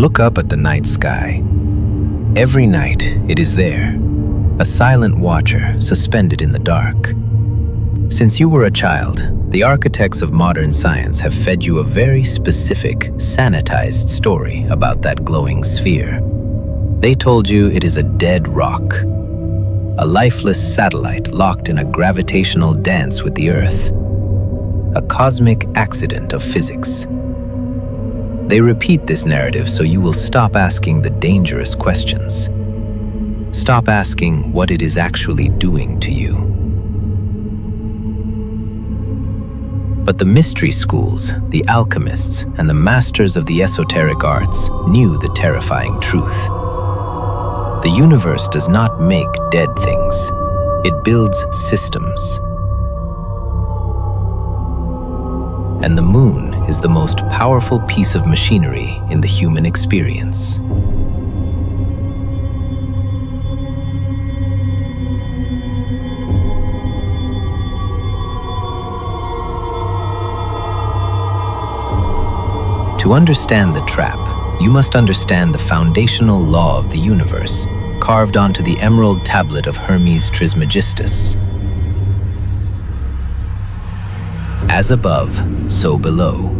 Look up at the night sky. Every night, it is there, a silent watcher suspended in the dark. Since you were a child, the architects of modern science have fed you a very specific, sanitized story about that glowing sphere. They told you it is a dead rock, a lifeless satellite locked in a gravitational dance with the Earth, a cosmic accident of physics. They repeat this narrative so you will stop asking the dangerous questions. Stop asking what it is actually doing to you. But the mystery schools, the alchemists, and the masters of the esoteric arts knew the terrifying truth. The universe does not make dead things. It builds systems. And the moon is the most powerful piece of machinery in the human experience. To understand the trap, you must understand the foundational law of the universe, carved onto the emerald tablet of Hermes Trismegistus. As above, so below.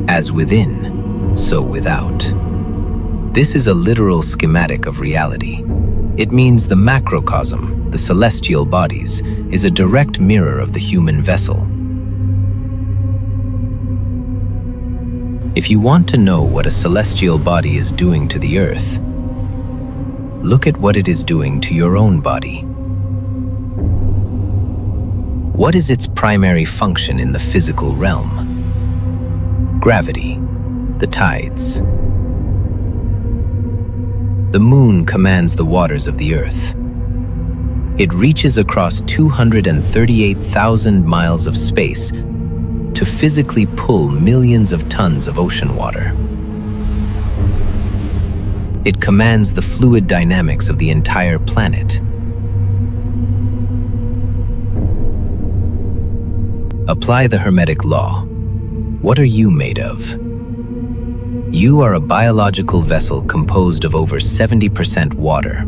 As within, so without. This is a literal schematic of reality. It means the macrocosm, the celestial bodies, is a direct mirror of the human vessel. If you want to know what a celestial body is doing to the Earth, look at what it is doing to your own body. What is its primary function in the physical realm? Gravity, the tides. The moon commands the waters of the Earth. It reaches across 238,000 miles of space to physically pull millions of tons of ocean water. It commands the fluid dynamics of the entire planet. Apply the Hermetic law. What are you made of? You are a biological vessel composed of over 70% water.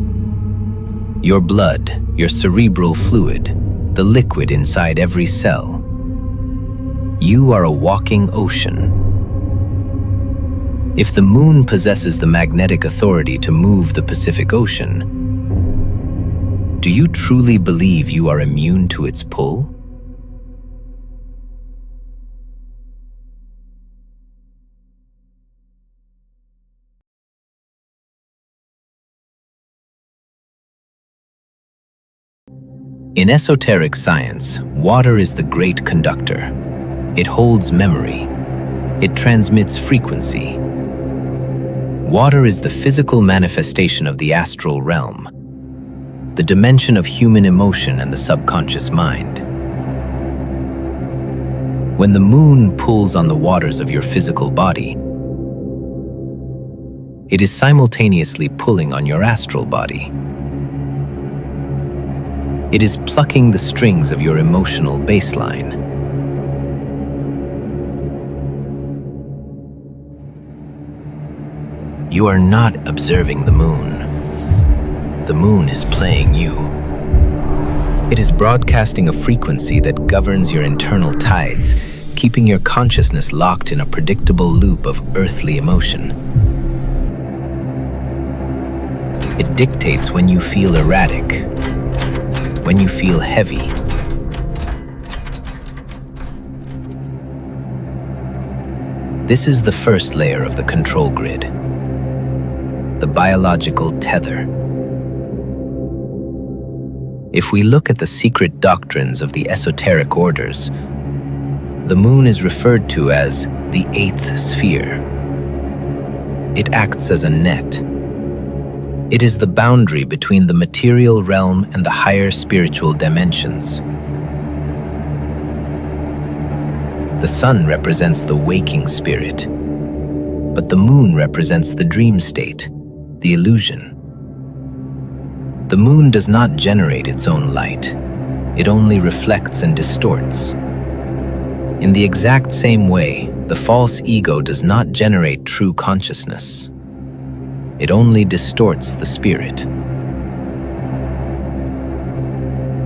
Your blood, your cerebral fluid, the liquid inside every cell. You are a walking ocean. If the moon possesses the magnetic authority to move the Pacific Ocean, do you truly believe you are immune to its pull? In esoteric science, water is the great conductor. It holds memory. It transmits frequency. Water is the physical manifestation of the astral realm, the dimension of human emotion and the subconscious mind. When the moon pulls on the waters of your physical body, it is simultaneously pulling on your astral body. It is plucking the strings of your emotional baseline. You are not observing the moon. The moon is playing you. It is broadcasting a frequency that governs your internal tides, keeping your consciousness locked in a predictable loop of earthly emotion. It dictates when you feel erratic, when you feel heavy. This is the first layer of the control grid, the biological tether. If we look at the secret doctrines of the esoteric orders, the moon is referred to as the eighth sphere. It acts as a net. It is the boundary between the material realm and the higher spiritual dimensions. The sun represents the waking spirit, but the moon represents the dream state, the illusion. The moon does not generate its own light. It only reflects and distorts. In the exact same way, the false ego does not generate true consciousness. It only distorts the spirit.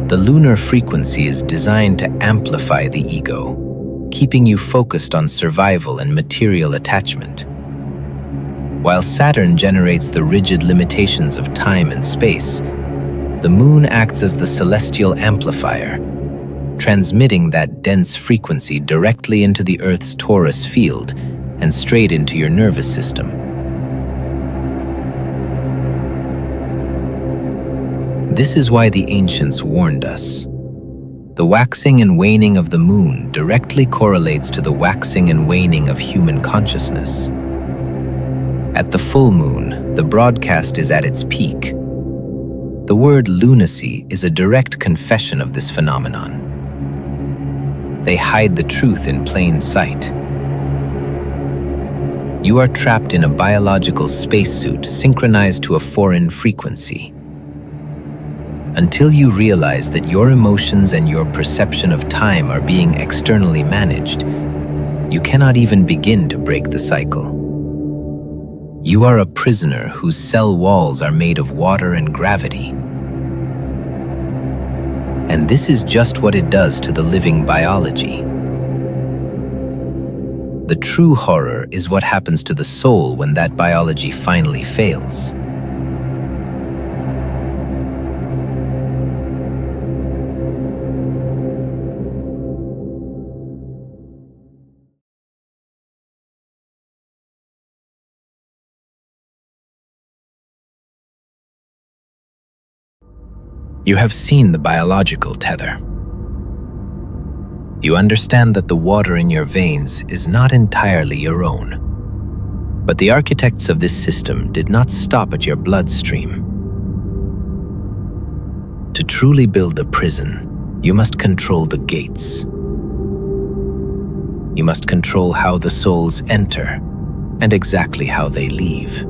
The lunar frequency is designed to amplify the ego, keeping you focused on survival and material attachment. While Saturn generates the rigid limitations of time and space, the moon acts as the celestial amplifier, transmitting that dense frequency directly into the Earth's torus field and straight into your nervous system. This is why the ancients warned us. The waxing and waning of the moon directly correlates to the waxing and waning of human consciousness. At the full moon, the broadcast is at its peak. The word lunacy is a direct confession of this phenomenon. They hide the truth in plain sight. You are trapped in a biological spacesuit synchronized to a foreign frequency. Until you realize that your emotions and your perception of time are being externally managed, you cannot even begin to break the cycle. You are a prisoner whose cell walls are made of water and gravity. And this is just what it does to the living biology. The true horror is what happens to the soul when that biology finally fails. You have seen the biological tether. You understand that the water in your veins is not entirely your own. But the architects of this system did not stop at your bloodstream. To truly build a prison, you must control the gates. You must control how the souls enter and exactly how they leave.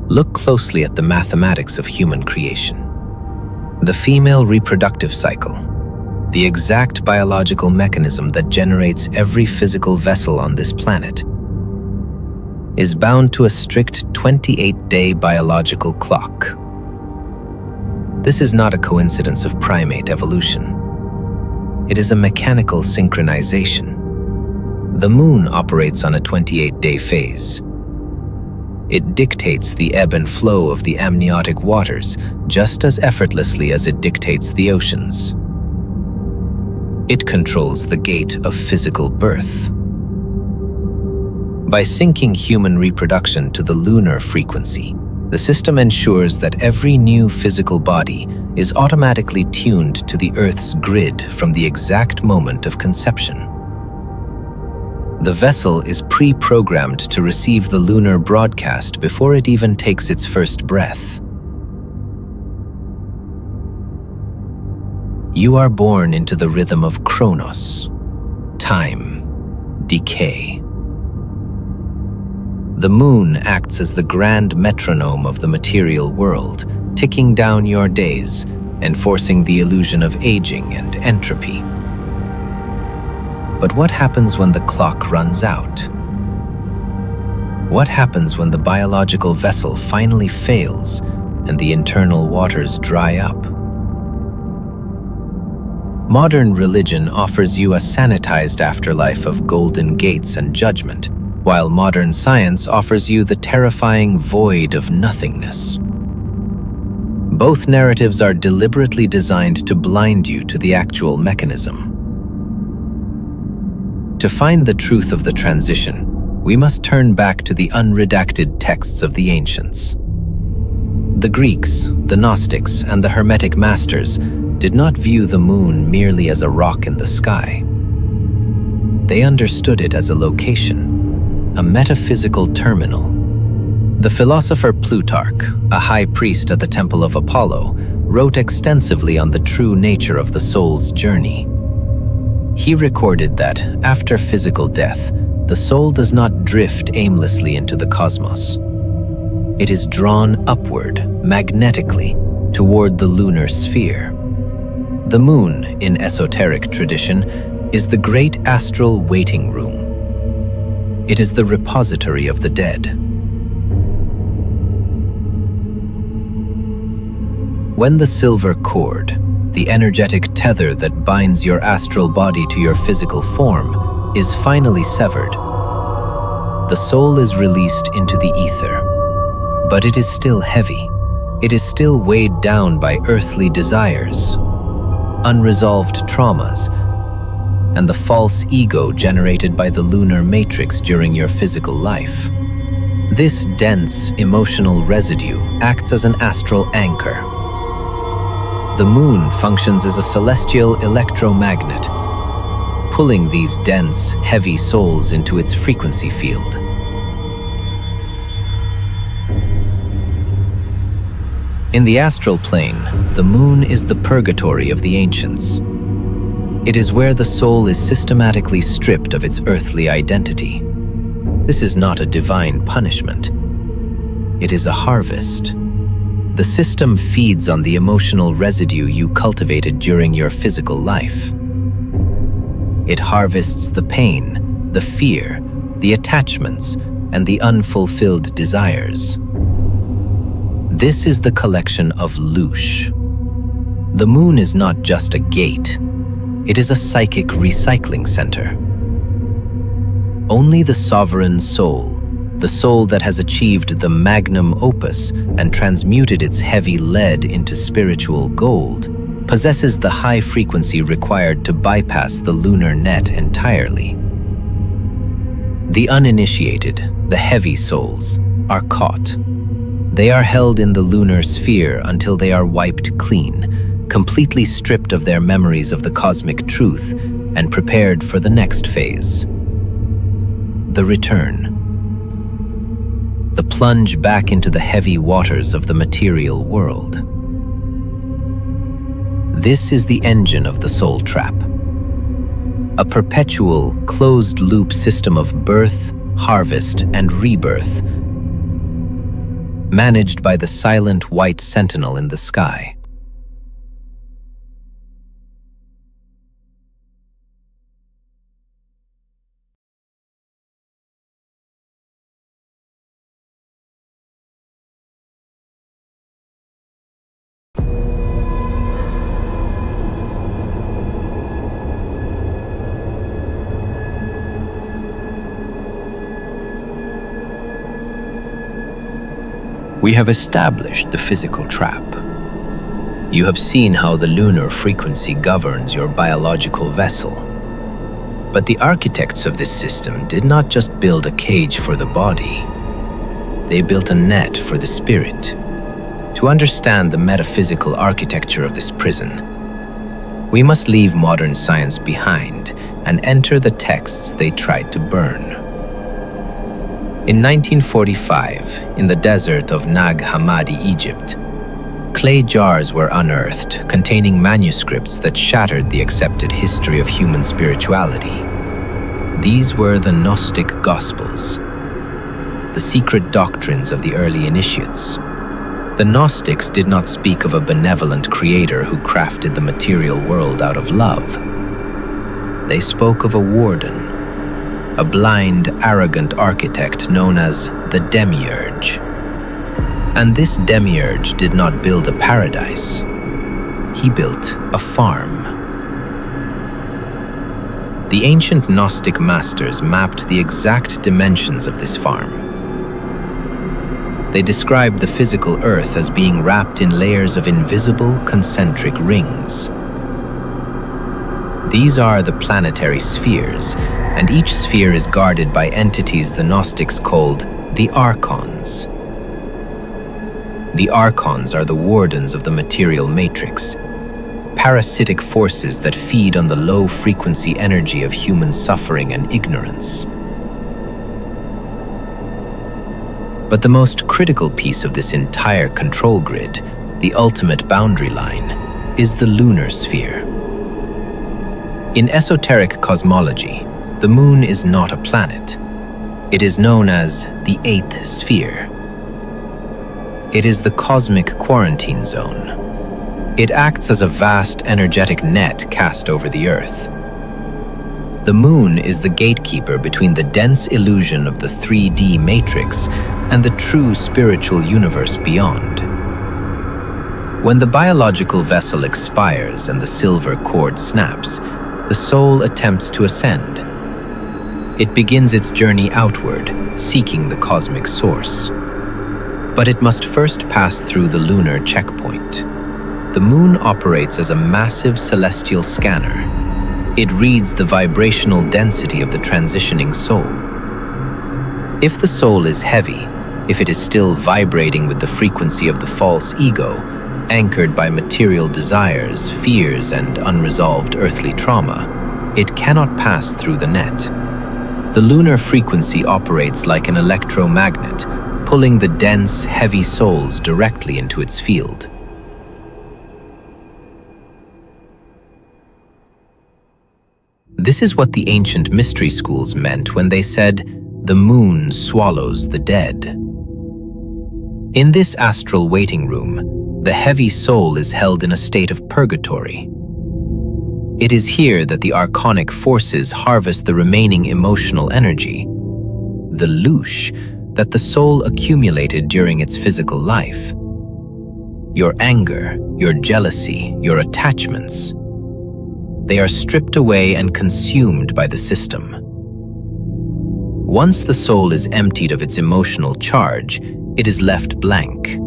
Look closely at the mathematics of human creation. The female reproductive cycle, the exact biological mechanism that generates every physical vessel on this planet, is bound to a strict 28-day biological clock. This is not a coincidence of primate evolution. It is a mechanical synchronization. The moon operates on a 28-day phase. It dictates the ebb and flow of the amniotic waters just as effortlessly as it dictates the oceans. It controls the gate of physical birth. By syncing human reproduction to the lunar frequency, the system ensures that every new physical body is automatically tuned to the Earth's grid from the exact moment of conception. The vessel is pre-programmed to receive the lunar broadcast before it even takes its first breath. You are born into the rhythm of Chronos, time, decay. The moon acts as the grand metronome of the material world, ticking down your days, enforcing the illusion of aging and entropy. But what happens when the clock runs out? What happens when the biological vessel finally fails and the internal waters dry up? Modern religion offers you a sanitized afterlife of golden gates and judgment, while modern science offers you the terrifying void of nothingness. Both narratives are deliberately designed to blind you to the actual mechanism. To find the truth of the transition, we must turn back to the unredacted texts of the ancients. The Greeks, the Gnostics, and the Hermetic masters did not view the moon merely as a rock in the sky. They understood it as a location, a metaphysical terminal. The philosopher Plutarch, a high priest at the Temple of Apollo, wrote extensively on the true nature of the soul's journey. He recorded that, after physical death, the soul does not drift aimlessly into the cosmos. It is drawn upward, magnetically, toward the lunar sphere. The moon, in esoteric tradition, is the great astral waiting room. It is the repository of the dead. When the silver cord, the energetic tether that binds your astral body to your physical form, is finally severed, the soul is released into the ether. But it is still heavy. It is still weighed down by earthly desires, unresolved traumas, and the false ego generated by the lunar matrix during your physical life. This dense emotional residue acts as an astral anchor. The moon functions as a celestial electromagnet, pulling these dense, heavy souls into its frequency field. In the astral plane, the moon is the purgatory of the ancients. It is where the soul is systematically stripped of its earthly identity. This is not a divine punishment. It is a harvest. The system feeds on the emotional residue you cultivated during your physical life. It harvests the pain, the fear, the attachments, and the unfulfilled desires. This is the collection of Loosh. The moon is not just a gate. It is a psychic recycling center. Only the sovereign soul, the soul that has achieved the Magnum Opus and transmuted its heavy lead into spiritual gold, possesses the high frequency required to bypass the lunar net entirely. The uninitiated, the heavy souls, are caught. They are held in the lunar sphere until they are wiped clean, completely stripped of their memories of the cosmic truth and prepared for the next phase. The return. The plunge back into the heavy waters of the material world. This is the engine of the soul trap. A perpetual, closed-loop system of birth, harvest, and rebirth, managed by the silent white sentinel in the sky. We have established the physical trap. You have seen how the lunar frequency governs your biological vessel. But the architects of this system did not just build a cage for the body. They built a net for the spirit. To understand the metaphysical architecture of this prison, we must leave modern science behind and enter the texts they tried to burn. In 1945, in the desert of Nag Hammadi, Egypt, clay jars were unearthed containing manuscripts that shattered the accepted history of human spirituality. These were the Gnostic Gospels, the secret doctrines of the early initiates. The Gnostics did not speak of a benevolent creator who crafted the material world out of love. They spoke of a warden, a blind, arrogant architect known as the Demiurge. And this Demiurge did not build a paradise. He built a farm. The ancient Gnostic masters mapped the exact dimensions of this farm. They described the physical earth as being wrapped in layers of invisible, concentric rings. These are the planetary spheres, and each sphere is guarded by entities the Gnostics called the Archons. The Archons are the wardens of the material matrix, parasitic forces that feed on the low-frequency energy of human suffering and ignorance. But the most critical piece of this entire control grid, the ultimate boundary line, is the lunar sphere. In esoteric cosmology, the moon is not a planet. It is known as the eighth sphere. It is the cosmic quarantine zone. It acts as a vast energetic net cast over the Earth. The moon is the gatekeeper between the dense illusion of the 3D matrix and the true spiritual universe beyond. When the biological vessel expires and the silver cord snaps, the soul attempts to ascend. It begins its journey outward, seeking the cosmic source. But it must first pass through the lunar checkpoint. The moon operates as a massive celestial scanner. It reads the vibrational density of the transitioning soul. If the soul is heavy, if it is still vibrating with the frequency of the false ego, anchored by material desires, fears, and unresolved earthly trauma, it cannot pass through the net. The lunar frequency operates like an electromagnet, pulling the dense, heavy souls directly into its field. This is what the ancient mystery schools meant when they said, "The moon swallows the dead." In this astral waiting room, the heavy soul is held in a state of purgatory. It is here that the Archonic forces harvest the remaining emotional energy, the Loosh, that the soul accumulated during its physical life. Your anger, your jealousy, your attachments, they are stripped away and consumed by the system. Once the soul is emptied of its emotional charge, it is left blank.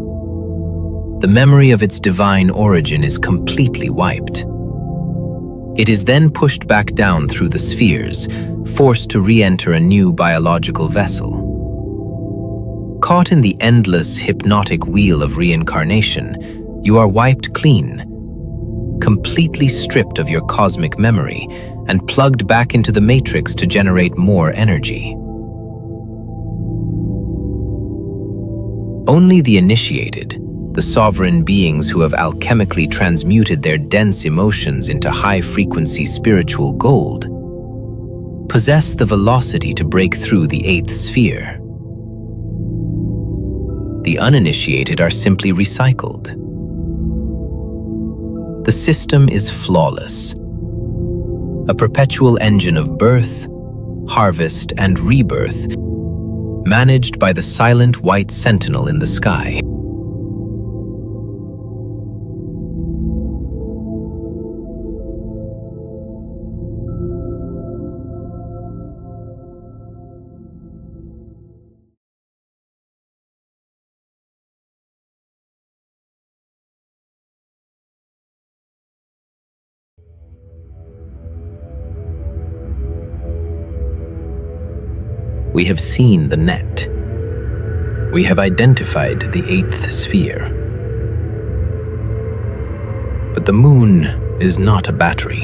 The memory of its divine origin is completely wiped. It is then pushed back down through the spheres, forced to re-enter a new biological vessel. Caught in the endless hypnotic wheel of reincarnation, you are wiped clean, completely stripped of your cosmic memory and plugged back into the matrix to generate more energy. Only the initiated, the sovereign beings who have alchemically transmuted their dense emotions into high-frequency spiritual gold, possess the velocity to break through the eighth sphere. The uninitiated are simply recycled. The system is flawless, a perpetual engine of birth, harvest, and rebirth, managed by the silent white sentinel in the sky. We have seen the net. We have identified the eighth sphere. But the moon is not a battery.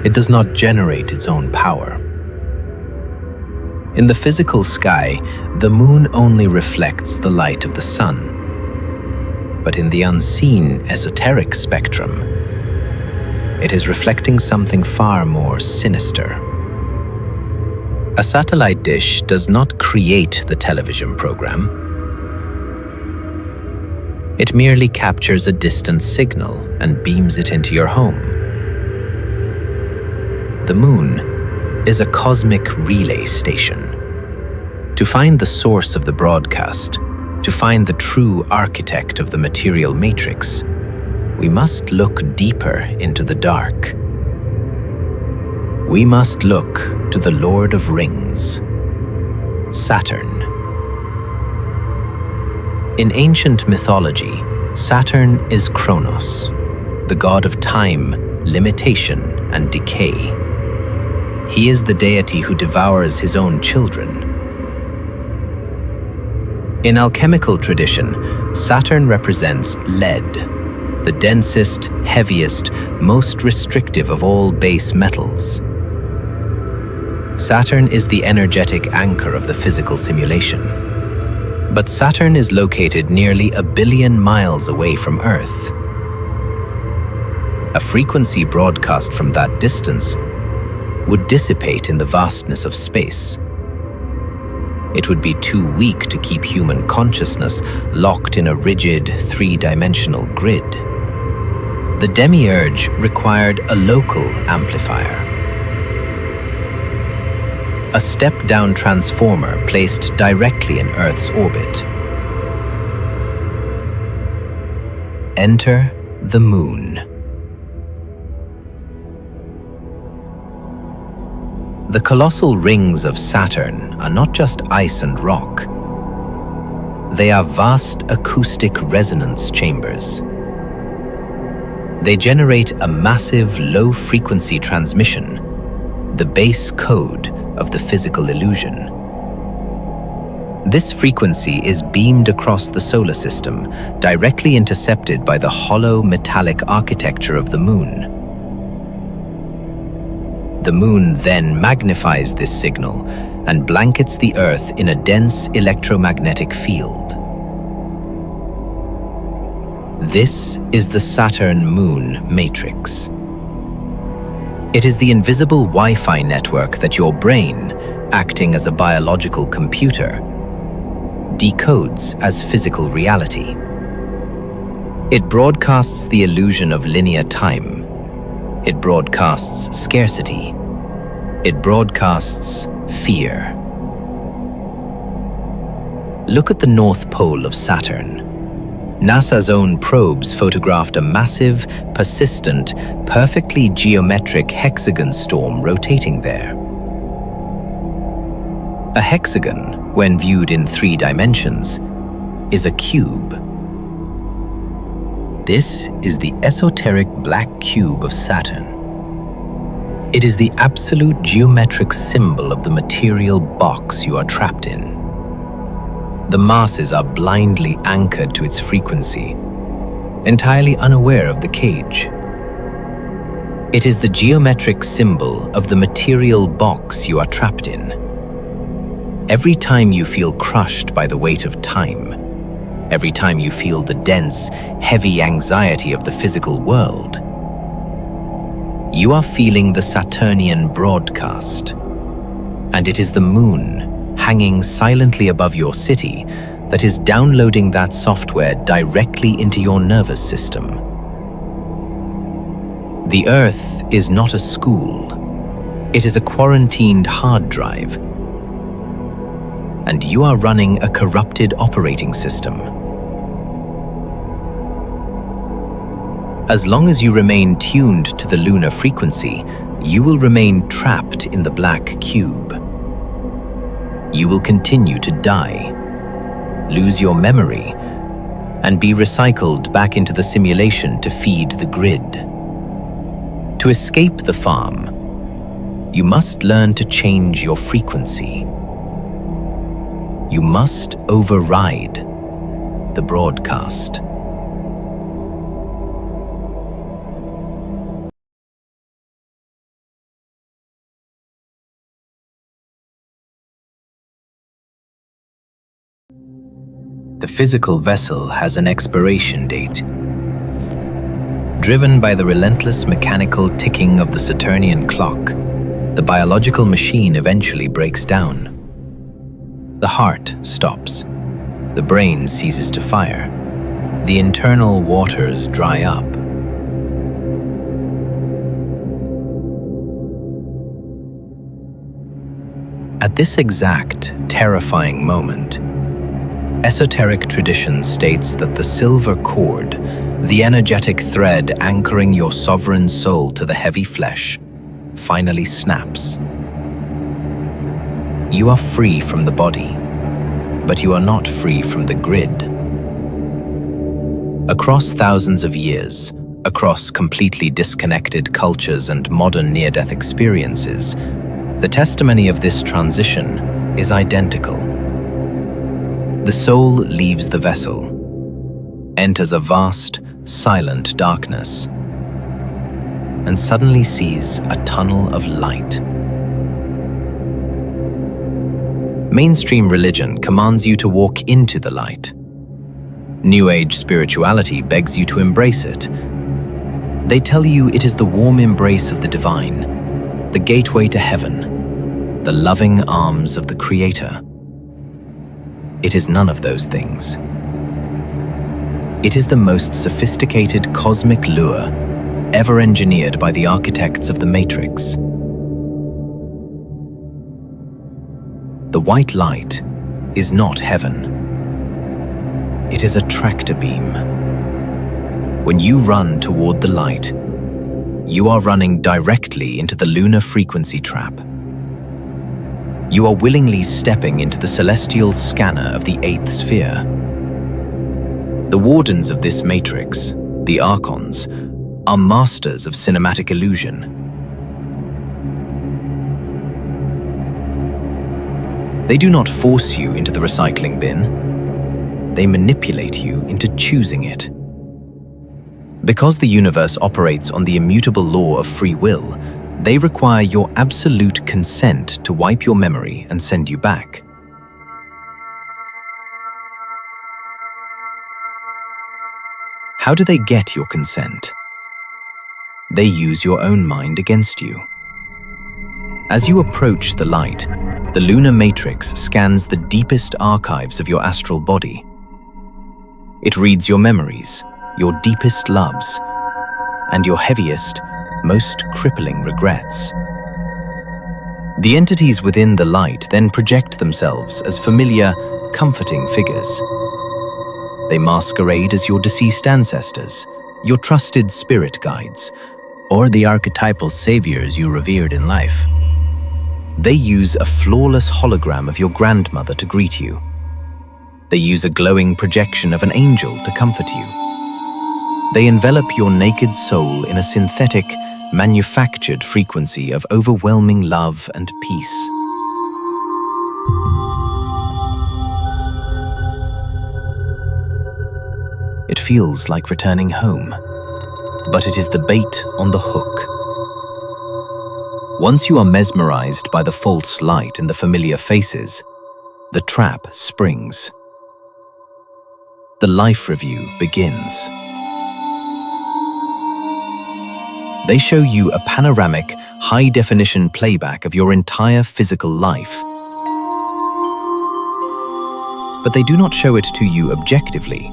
It does not generate its own power. In the physical sky, the moon only reflects the light of the sun. But in the unseen esoteric spectrum, it is reflecting something far more sinister. A satellite dish does not create the television program. It merely captures a distant signal and beams it into your home. The moon is a cosmic relay station. To find the source of the broadcast, to find the true architect of the material matrix, we must look deeper into the dark. We must look to the Lord of Rings, Saturn. In ancient mythology, Saturn is Kronos, the god of time, limitation, and decay. He is the deity who devours his own children. In alchemical tradition, Saturn represents lead, the densest, heaviest, most restrictive of all base metals. Saturn is the energetic anchor of the physical simulation. But Saturn is located nearly 1 billion miles away from Earth. A frequency broadcast from that distance would dissipate in the vastness of space. It would be too weak to keep human consciousness locked in a rigid, three-dimensional grid. The Demiurge required a local amplifier. a step-down transformer placed directly in Earth's orbit. Enter the Moon. The colossal rings of Saturn are not just ice and rock. They are vast acoustic resonance chambers. They generate a massive low-frequency transmission, the base code of the physical illusion. This frequency is beamed across the solar system, directly intercepted by the hollow metallic architecture of the Moon. The Moon then magnifies this signal and blankets the Earth in a dense electromagnetic field. This is the Saturn-Moon Matrix. It is the invisible Wi-Fi network that your brain, acting as a biological computer, decodes as physical reality. It broadcasts the illusion of linear time. It broadcasts scarcity. It broadcasts fear. Look at the North Pole of Saturn. NASA's own probes photographed a massive, persistent, perfectly geometric hexagon storm rotating there. A hexagon, when viewed in 3 dimensions, is a cube. This is the esoteric black cube of Saturn. It is the absolute geometric symbol of the material box you are trapped in. The masses are blindly anchored to its frequency, entirely unaware of the cage. It is the geometric symbol of the material box you are trapped in. Every time you feel crushed by the weight of time, every time you feel the dense, heavy anxiety of the physical world, you are feeling the Saturnian broadcast. And it is the Moon, hanging silently above your city, that is downloading that software directly into your nervous system. The Earth is not a school. It is a quarantined hard drive. And you are running a corrupted operating system. As long as you remain tuned to the lunar frequency, you will remain trapped in the black cube. You will continue to die, lose your memory, and be recycled back into the simulation to feed the grid. To escape the farm, you must learn to change your frequency. You must override the broadcast. The physical vessel has an expiration date. Driven by the relentless mechanical ticking of the Saturnian clock, the biological machine eventually breaks down. The heart stops. The brain ceases to fire. The internal waters dry up. At this exact, terrifying moment, esoteric tradition states that the silver cord, the energetic thread anchoring your sovereign soul to the heavy flesh, finally snaps. You are free from the body, but you are not free from the grid. Across thousands of years, across completely disconnected cultures and modern near-death experiences, the testimony of this transition is identical. The soul leaves the vessel, enters a vast, silent darkness, and suddenly sees a tunnel of light. Mainstream religion commands you to walk into the light. New Age spirituality begs you to embrace it. They tell you it is the warm embrace of the divine, the gateway to heaven, the loving arms of the Creator. It is none of those things. It is the most sophisticated cosmic lure ever engineered by the architects of the Matrix. The white light is not heaven. It is a tractor beam. When you run toward the light, you are running directly into the lunar frequency trap. You are willingly stepping into the celestial scanner of the eighth sphere. The wardens of this matrix, the Archons, are masters of cinematic illusion. They do not force you into the recycling bin. They manipulate you into choosing it. Because the universe operates on the immutable law of free will, they require your absolute consent to wipe your memory and send you back. How do they get your consent? They use your own mind against you. As you approach the light, the lunar matrix scans the deepest archives of your astral body. It reads your memories, your deepest loves, and your heaviest, most crippling regrets. The entities within the light then project themselves as familiar, comforting figures. They masquerade as your deceased ancestors, your trusted spirit guides, or the archetypal saviors you revered in life. They use a flawless hologram of your grandmother to greet you. They use a glowing projection of an angel to comfort you. They envelop your naked soul in a synthetic, manufactured frequency of overwhelming love and peace. It feels like returning home, but it is the bait on the hook. Once you are mesmerized by the false light and the familiar faces, the trap springs. The life review begins. They show you a panoramic, high-definition playback of your entire physical life. But they do not show it to you objectively.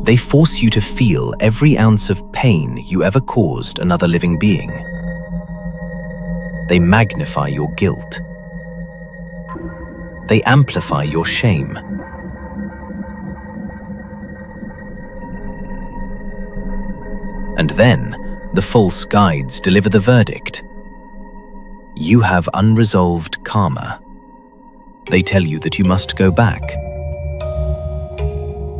They force you to feel every ounce of pain you ever caused another living being. They magnify your guilt. They amplify your shame. And then, the false guides deliver the verdict. You have unresolved karma. They tell you that you must go back.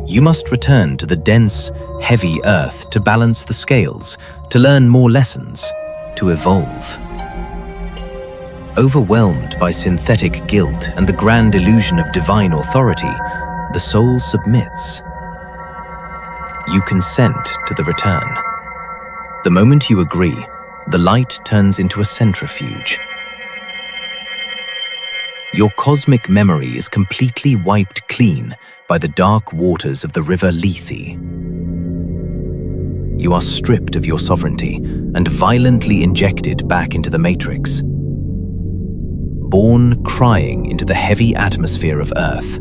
You must return to the dense, heavy earth to balance the scales, to learn more lessons, to evolve. Overwhelmed by synthetic guilt and the grand illusion of divine authority, the soul submits. You consent to the return. The moment you agree, the light turns into a centrifuge. Your cosmic memory is completely wiped clean by the dark waters of the River Lethe. You are stripped of your sovereignty and violently injected back into the matrix. Born crying into the heavy atmosphere of Earth,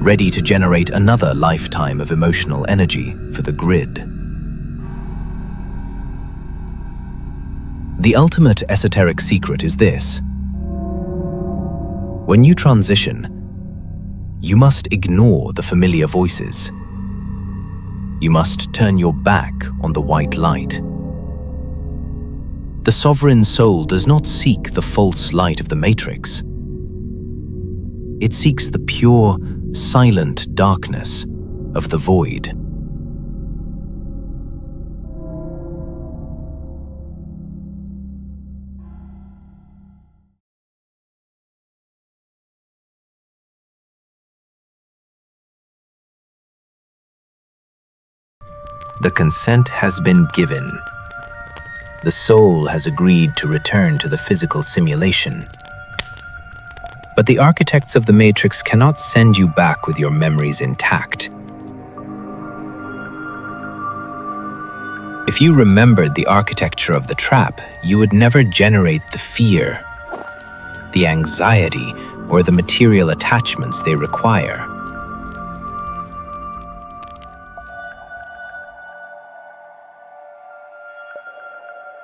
ready to generate another lifetime of emotional energy for the grid. The ultimate esoteric secret is this. When you transition, you must ignore the familiar voices. You must turn your back on the white light. The sovereign soul does not seek the false light of the matrix. It seeks the pure, silent darkness of the void. The consent has been given. The soul has agreed to return to the physical simulation. But the architects of the Matrix cannot send you back with your memories intact. If you remembered the architecture of the trap, you would never generate the fear, the anxiety, or the material attachments they require.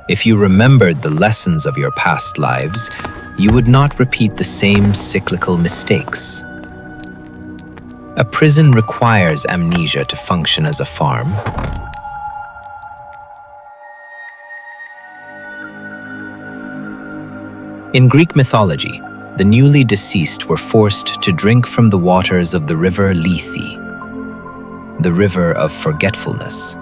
If you remembered the lessons of your past lives, you would not repeat the same cyclical mistakes. A prison requires amnesia to function as a farm. In Greek mythology, the newly deceased were forced to drink from the waters of the River Lethe, the river of forgetfulness.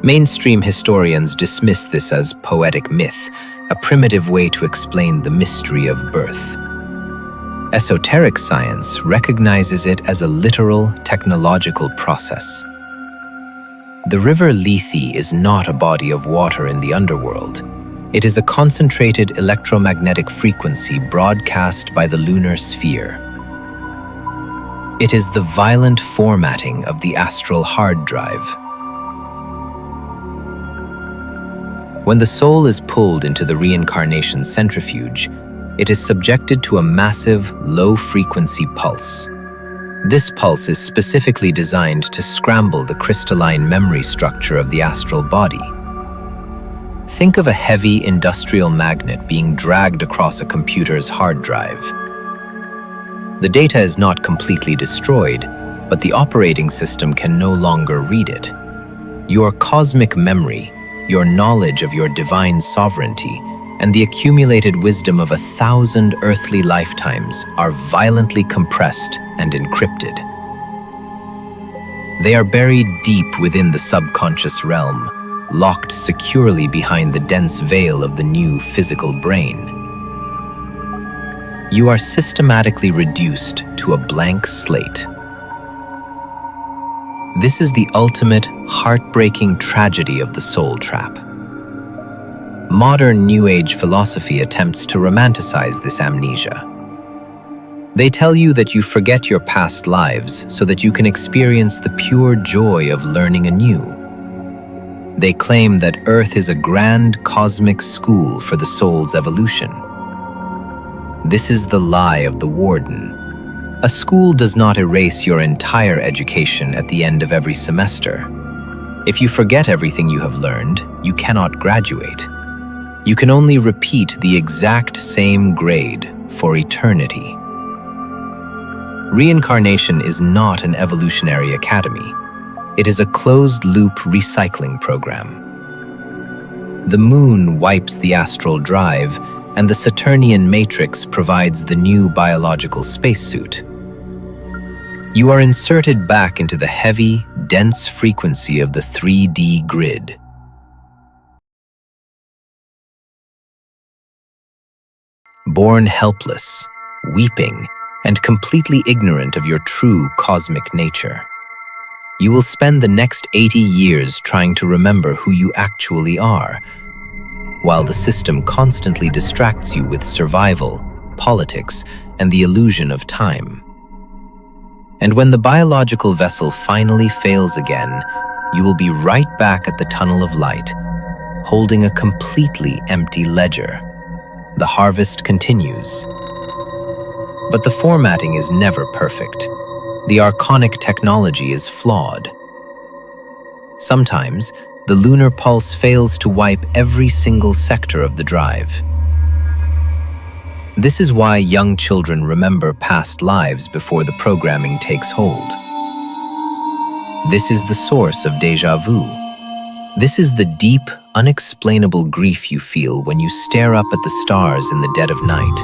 Mainstream historians dismiss this as poetic myth, a primitive way to explain the mystery of birth. Esoteric science recognizes it as a literal technological process. The River Lethe is not a body of water in the underworld. It is a concentrated electromagnetic frequency broadcast by the lunar sphere. It is the violent formatting of the astral hard drive. When the soul is pulled into the reincarnation centrifuge, it is subjected to a massive, low-frequency pulse. This pulse is specifically designed to scramble the crystalline memory structure of the astral body. Think of a heavy industrial magnet being dragged across a computer's hard drive. The data is not completely destroyed, but the operating system can no longer read it. Your cosmic memory, your knowledge of your divine sovereignty, and the accumulated wisdom of 1,000 earthly lifetimes are violently compressed and encrypted. They are buried deep within the subconscious realm, locked securely behind the dense veil of the new physical brain. You are systematically reduced to a blank slate. This is the ultimate, heartbreaking tragedy of the soul trap. Modern New Age philosophy attempts to romanticize this amnesia. They tell you that you forget your past lives so that you can experience the pure joy of learning anew. They claim that Earth is a grand cosmic school for the soul's evolution. This is the lie of the warden. A school does not erase your entire education at the end of every semester. If you forget everything you have learned, you cannot graduate. You can only repeat the exact same grade for eternity. Reincarnation is not an evolutionary academy. It is a closed-loop recycling program. The moon wipes the astral drive, and the Saturn-Moon Matrix provides the new biological spacesuit. You are inserted back into the heavy, dense frequency of the 3D grid. Born helpless, weeping, and completely ignorant of your true cosmic nature. You will spend the next 80 years trying to remember who you actually are, while the system constantly distracts you with survival, politics, and the illusion of time. And when the biological vessel finally fails again, you will be right back at the tunnel of light, holding a completely empty ledger. The harvest continues. But the formatting is never perfect. The Archonic technology is flawed. Sometimes, the lunar pulse fails to wipe every single sector of the drive. This is why young children remember past lives before the programming takes hold. This is the source of déjà vu. This is the deep, unexplainable grief you feel when you stare up at the stars in the dead of night.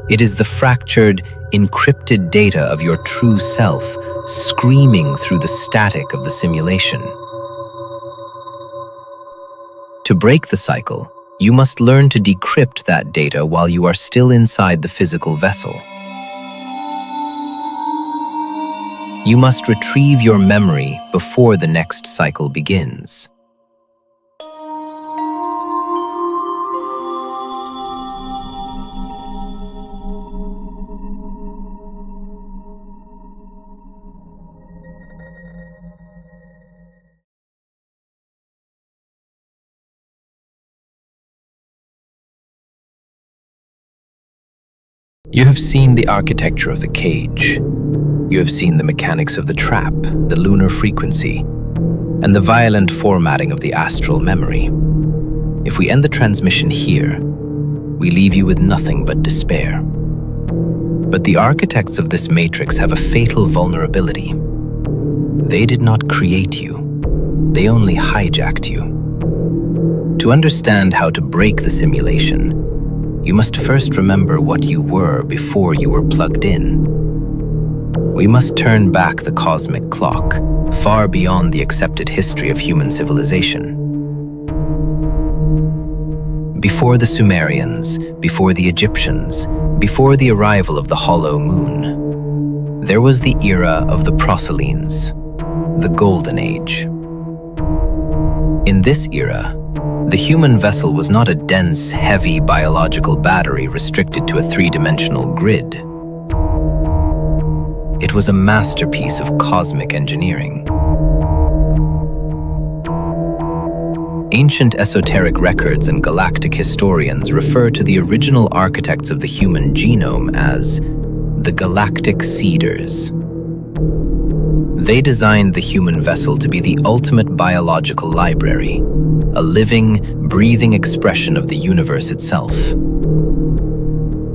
It is the fractured, encrypted data of your true self screaming through the static of the simulation. To break the cycle, you must learn to decrypt that data while you are still inside the physical vessel. You must retrieve your memory before the next cycle begins. You have seen the architecture of the cage. You have seen the mechanics of the trap, the lunar frequency. and the violent formatting of the astral memory. If we end the transmission here, we leave you with nothing but despair. But the architects of this matrix have a fatal vulnerability. They did not create you, they only hijacked you. To understand how to break the simulation, you must first remember what you were before you were plugged in. We must turn back the cosmic clock, far beyond the accepted history of human civilization. Before the Sumerians, before the Egyptians, before the arrival of the hollow moon, there was the era of the Proselynes, the Golden Age. In this era, the human vessel was not a dense, heavy biological battery restricted to a three-dimensional grid. It was a masterpiece of cosmic engineering. Ancient esoteric records and galactic historians refer to the original architects of the human genome as the Galactic Seeders. They designed the human vessel to be the ultimate biological library, a living, breathing expression of the universe itself.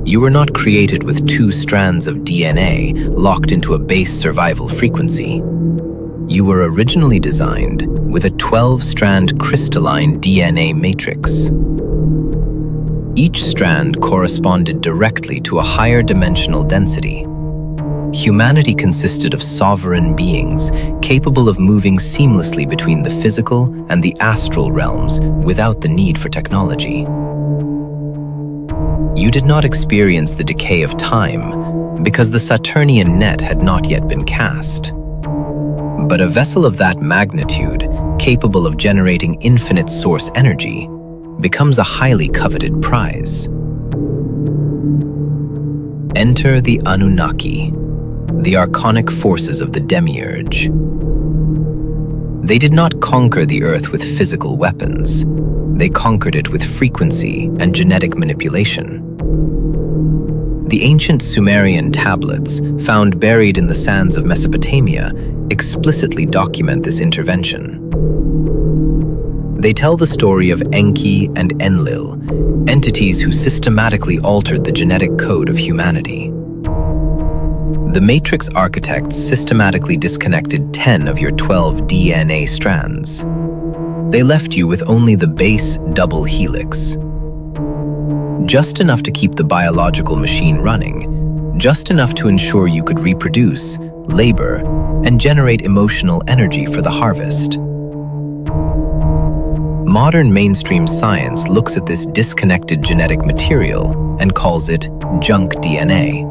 You were not created with 2 strands of DNA locked into a base survival frequency. You were originally designed with a 12-strand crystalline DNA matrix. Each strand corresponded directly to a higher dimensional density. Humanity consisted of sovereign beings capable of moving seamlessly between the physical and the astral realms without the need for technology. You did not experience the decay of time because the Saturnian net had not yet been cast. But a vessel of that magnitude, capable of generating infinite source energy, becomes a highly coveted prize. Enter the Anunnaki, the Archonic forces of the Demiurge. They did not conquer the Earth with physical weapons. They conquered it with frequency and genetic manipulation. The ancient Sumerian tablets, found buried in the sands of Mesopotamia, explicitly document this intervention. They tell the story of Enki and Enlil, entities who systematically altered the genetic code of humanity. The Matrix architects systematically disconnected 10 of your 12 DNA strands. They left you with only the base double helix. Just enough to keep the biological machine running, just enough to ensure you could reproduce, labor, and generate emotional energy for the harvest. Modern mainstream science looks at this disconnected genetic material and calls it junk DNA.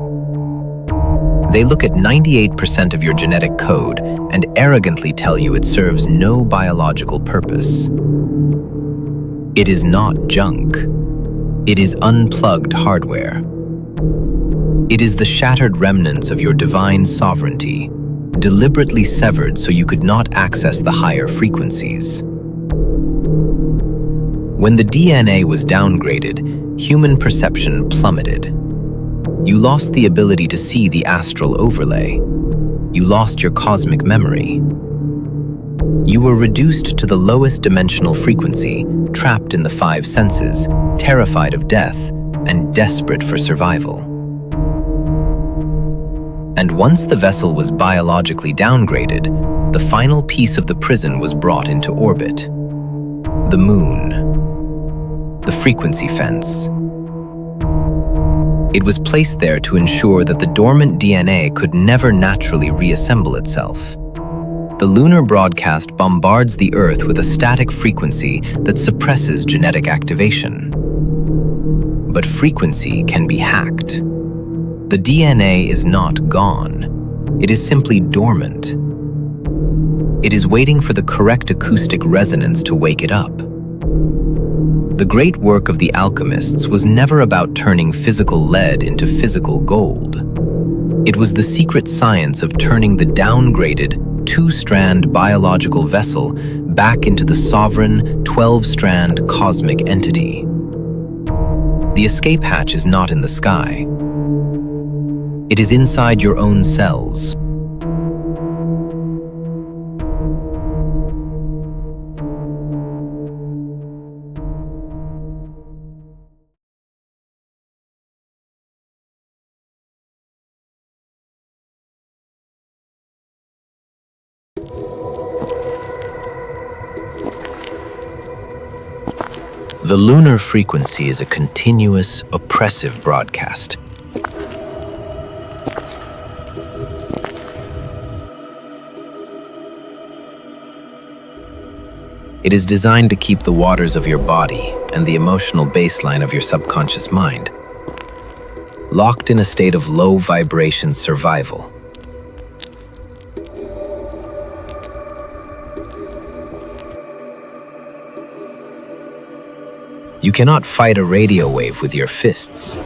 They look at 98% of your genetic code and arrogantly tell you it serves no biological purpose. It is not junk. It is unplugged hardware. It is the shattered remnants of your divine sovereignty, deliberately severed so you could not access the higher frequencies. When the DNA was downgraded, human perception plummeted. You lost the ability to see the astral overlay. You lost your cosmic memory. You were reduced to the lowest dimensional frequency, trapped in the 5 senses, terrified of death, and desperate for survival. And once the vessel was biologically downgraded, the final piece of the prison was brought into orbit. The moon. The frequency fence. It was placed there to ensure that the dormant DNA could never naturally reassemble itself. The lunar broadcast bombards the Earth with a static frequency that suppresses genetic activation. But frequency can be hacked. The DNA is not gone. It is simply dormant. It is waiting for the correct acoustic resonance to wake it up. The great work of the alchemists was never about turning physical lead into physical gold. It was the secret science of turning the downgraded 2-strand biological vessel back into the sovereign 12-strand cosmic entity. The escape hatch is not in the sky. It is inside your own cells. The lunar frequency is a continuous, oppressive broadcast. It is designed to keep the waters of your body and the emotional baseline of your subconscious mind locked in a state of low vibration survival. You cannot fight a radio wave with your fists.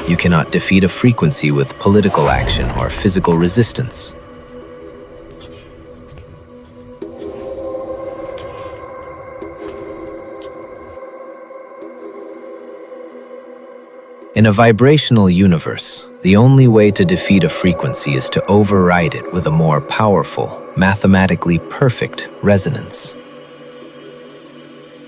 You cannot defeat a frequency with political action or physical resistance. In a vibrational universe, the only way to defeat a frequency is to override it with a more powerful, mathematically perfect resonance.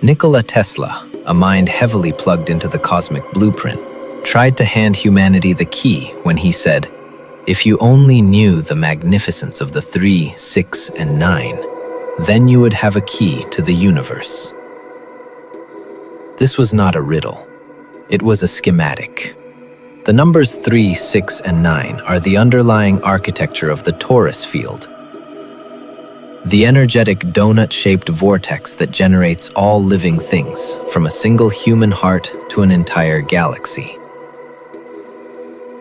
Nikola Tesla, a mind heavily plugged into the cosmic blueprint, tried to hand humanity the key when he said, "If you only knew the magnificence of the 3, 6, and 9, then you would have a key to the universe." This was not a riddle. It was a schematic. The numbers 3, 6, and 9 are the underlying architecture of the torus field, the energetic donut-shaped vortex that generates all living things, from a single human heart to an entire galaxy.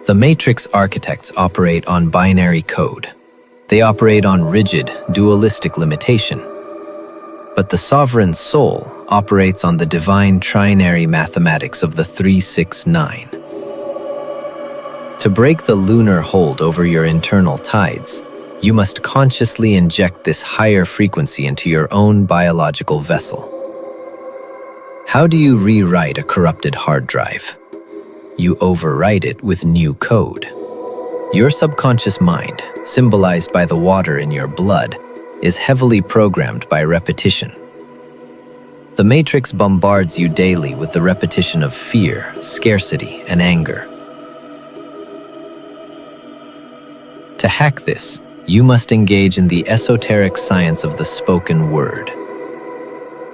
The Matrix architects operate on binary code. They operate on rigid, dualistic limitation. But the sovereign soul operates on the divine trinary mathematics of the 3-6-9. To break the lunar hold over your internal tides, you must consciously inject this higher frequency into your own biological vessel. How do you rewrite a corrupted hard drive? You overwrite it with new code. Your subconscious mind, symbolized by the water in your blood, is heavily programmed by repetition. The Matrix bombards you daily with the repetition of fear, scarcity, and anger. To hack this, you must engage in the esoteric science of the spoken word,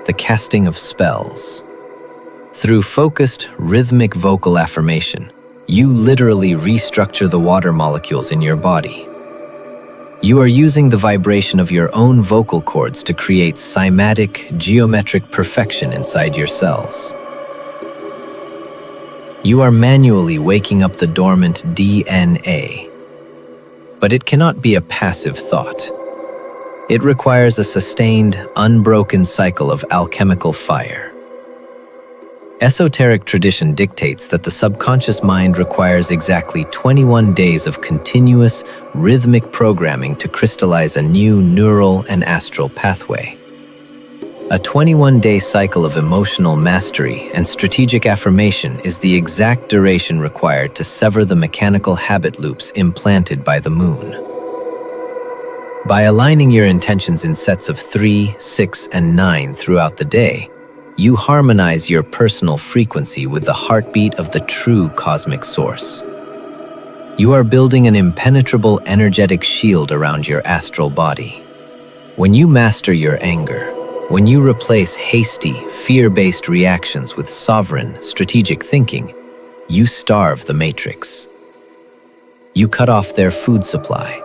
the casting of spells. Through focused, rhythmic vocal affirmation, you literally restructure the water molecules in your body. You are using the vibration of your own vocal cords to create cymatic, geometric perfection inside your cells. You are manually waking up the dormant DNA. But it cannot be a passive thought. It requires a sustained, unbroken cycle of alchemical fire. Esoteric tradition dictates that the subconscious mind requires exactly 21 days of continuous, rhythmic programming to crystallize a new neural and astral pathway. A 21-day cycle of emotional mastery and strategic affirmation is the exact duration required to sever the mechanical habit loops implanted by the moon. By aligning your intentions in sets of 3, 6, and 9 throughout the day, you harmonize your personal frequency with the heartbeat of the true cosmic source. You are building an impenetrable energetic shield around your astral body. When you master your anger, when you replace hasty, fear-based reactions with sovereign, strategic thinking, you starve the Matrix. You cut off their food supply.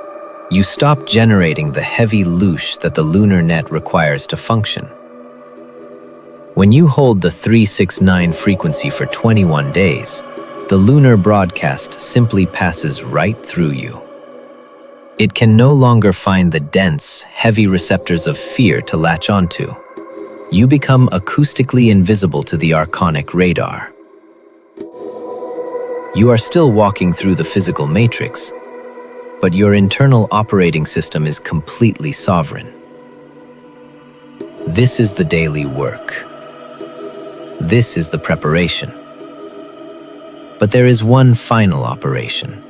You stop generating the heavy loosh that the lunar net requires to function. When you hold the 369 frequency for 21 days, the lunar broadcast simply passes right through you. It can no longer find the dense, heavy receptors of fear to latch onto. You become acoustically invisible to the Archonic radar. You are still walking through the physical matrix, but your internal operating system is completely sovereign. This is the daily work. This is the preparation. But there is one final operation,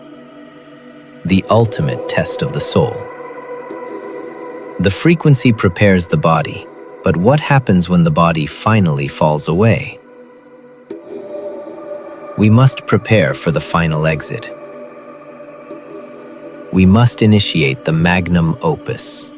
the ultimate test of the soul. The frequency prepares the body, but what happens when the body finally falls away? We must prepare for the final exit. We must initiate the Magnum Opus.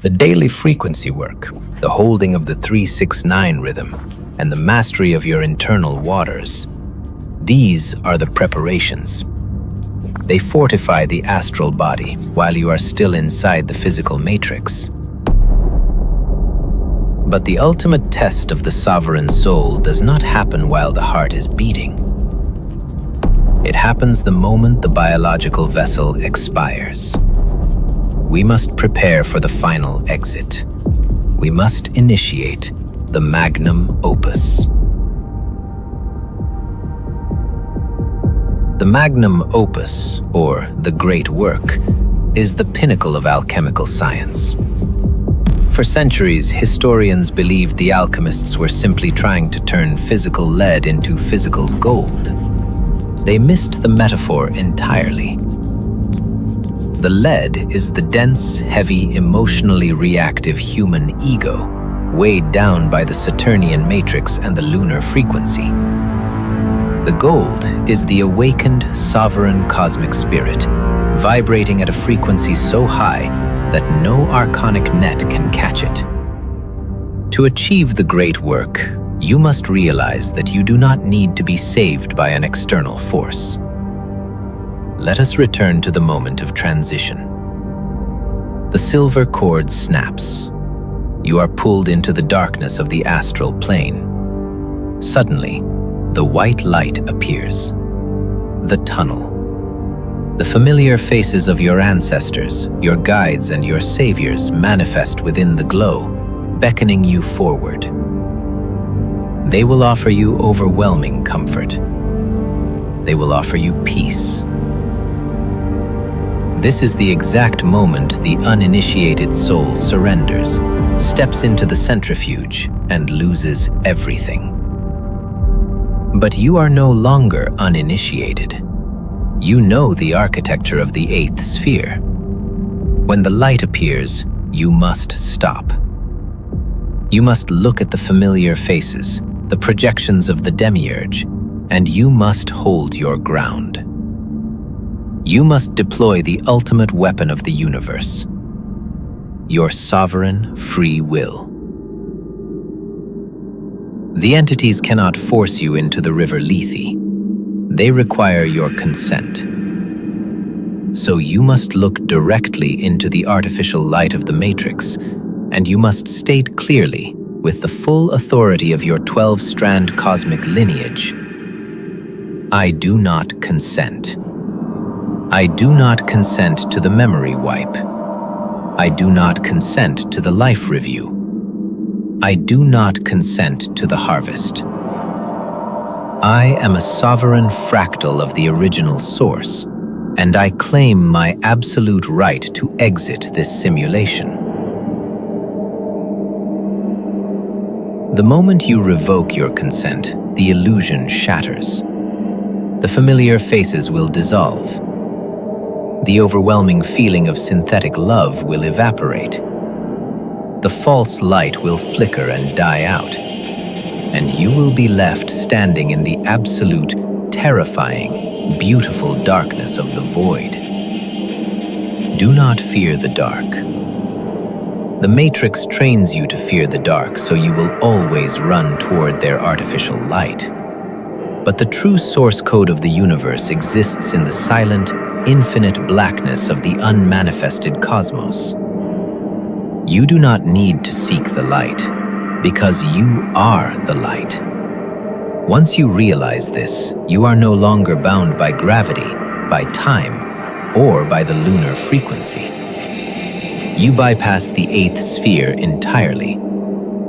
The daily frequency work, the holding of the 369 rhythm, and the mastery of your internal waters. These are the preparations. They fortify the astral body while you are still inside the physical matrix. But the ultimate test of the sovereign soul does not happen while the heart is beating. It happens the moment the biological vessel expires. We must prepare for the final exit. We must initiate the Magnum Opus. The Magnum Opus, or the Great Work, is the pinnacle of alchemical science. For centuries, historians believed the alchemists were simply trying to turn physical lead into physical gold. They missed the metaphor entirely. The lead is the dense, heavy, emotionally reactive human ego, weighed down by the Saturn-Moon Matrix and the lunar frequency. The gold is the awakened, sovereign cosmic spirit, vibrating at a frequency so high that no archonic net can catch it. To achieve the great work, you must realize that you do not need to be saved by an external force. Let us return to the moment of transition. The silver cord snaps. You are pulled into the darkness of the astral plane. Suddenly, the white light appears. The tunnel. The familiar faces of your ancestors, your guides, and your saviors manifest within the glow, beckoning you forward. They will offer you overwhelming comfort. They will offer you peace. This is the exact moment the uninitiated soul surrenders, steps into the centrifuge, and loses everything. But you are no longer uninitiated. You know the architecture of the eighth sphere. When the light appears, you must stop. You must look at the familiar faces, the projections of the Demiurge, and you must hold your ground. You must deploy the ultimate weapon of the universe, your sovereign free will. The entities cannot force you into the River Lethe. They require your consent. So you must look directly into the artificial light of the Matrix, and you must state clearly, with the full authority of your 12-strand cosmic lineage, I do not consent. I do not consent to the memory wipe. I do not consent to the life review. I do not consent to the harvest. I am a sovereign fractal of the original source, and I claim my absolute right to exit this simulation. The moment you revoke your consent, the illusion shatters. The familiar faces will dissolve. The overwhelming feeling of synthetic love will evaporate. The false light will flicker and die out, and you will be left standing in the absolute, terrifying, beautiful darkness of the void. Do not fear the dark. The Matrix trains you to fear the dark, so you will always run toward their artificial light. But the true source code of the universe exists in the silent, infinite blackness of the unmanifested cosmos. You do not need to seek the light, because you are the light. Once you realize this, you are no longer bound by gravity, by time, or by the lunar frequency. You bypass the eighth sphere entirely.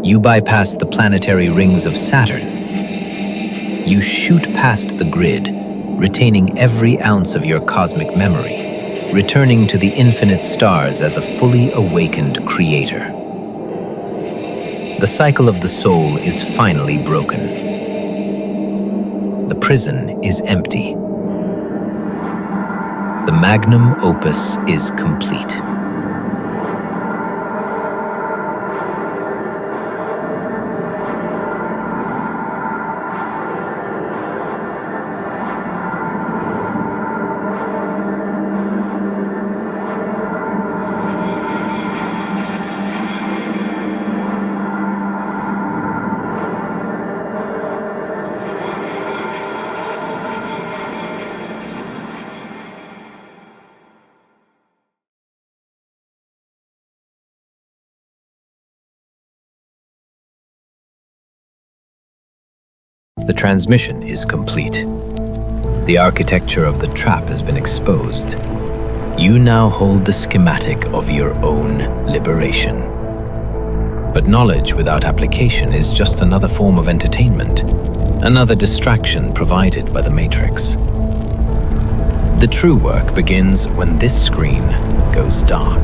You bypass the planetary rings of Saturn. You shoot past the grid, retaining every ounce of your cosmic memory, returning to the infinite stars as a fully awakened creator. The cycle of the soul is finally broken. The prison is empty. The Magnum Opus is complete. The transmission is complete. The architecture of the trap has been exposed. You now hold the schematic of your own liberation. But knowledge without application is just another form of entertainment, another distraction provided by the Matrix. The true work begins when this screen goes dark.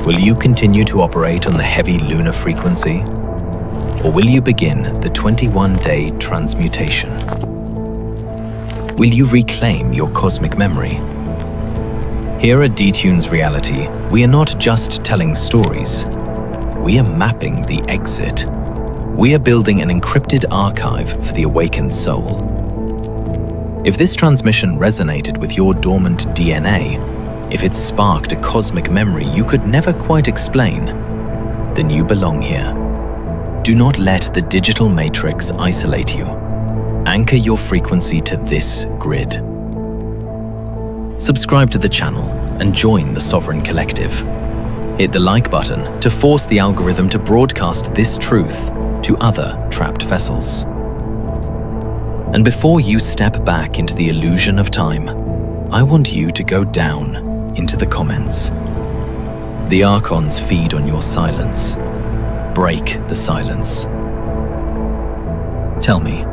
Will you continue to operate on the heavy lunar frequency? Or will you begin the 21-day transmutation? Will you reclaim your cosmic memory? Here at Detune's Reality, we are not just telling stories. We are mapping the exit. We are building an encrypted archive for the awakened soul. If this transmission resonated with your dormant DNA, if it sparked a cosmic memory you could never quite explain, then you belong here. Do not let the digital matrix isolate you. Anchor your frequency to this grid. Subscribe to the channel and join the Sovereign Collective. Hit the like button to force the algorithm to broadcast this truth to other trapped vessels. And before you step back into the illusion of time, I want you to go down into the comments. The Archons feed on your silence. Break the silence. Tell me,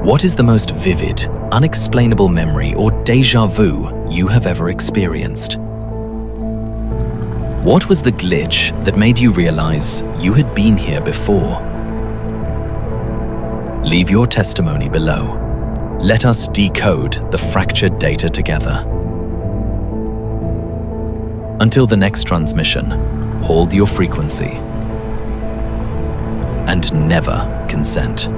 what is the most vivid, unexplainable memory or déjà vu you have ever experienced? What was the glitch that made you realize you had been here before? Leave your testimony below. Let us decode the fractured data together. Until the next transmission, hold your frequency and never consent.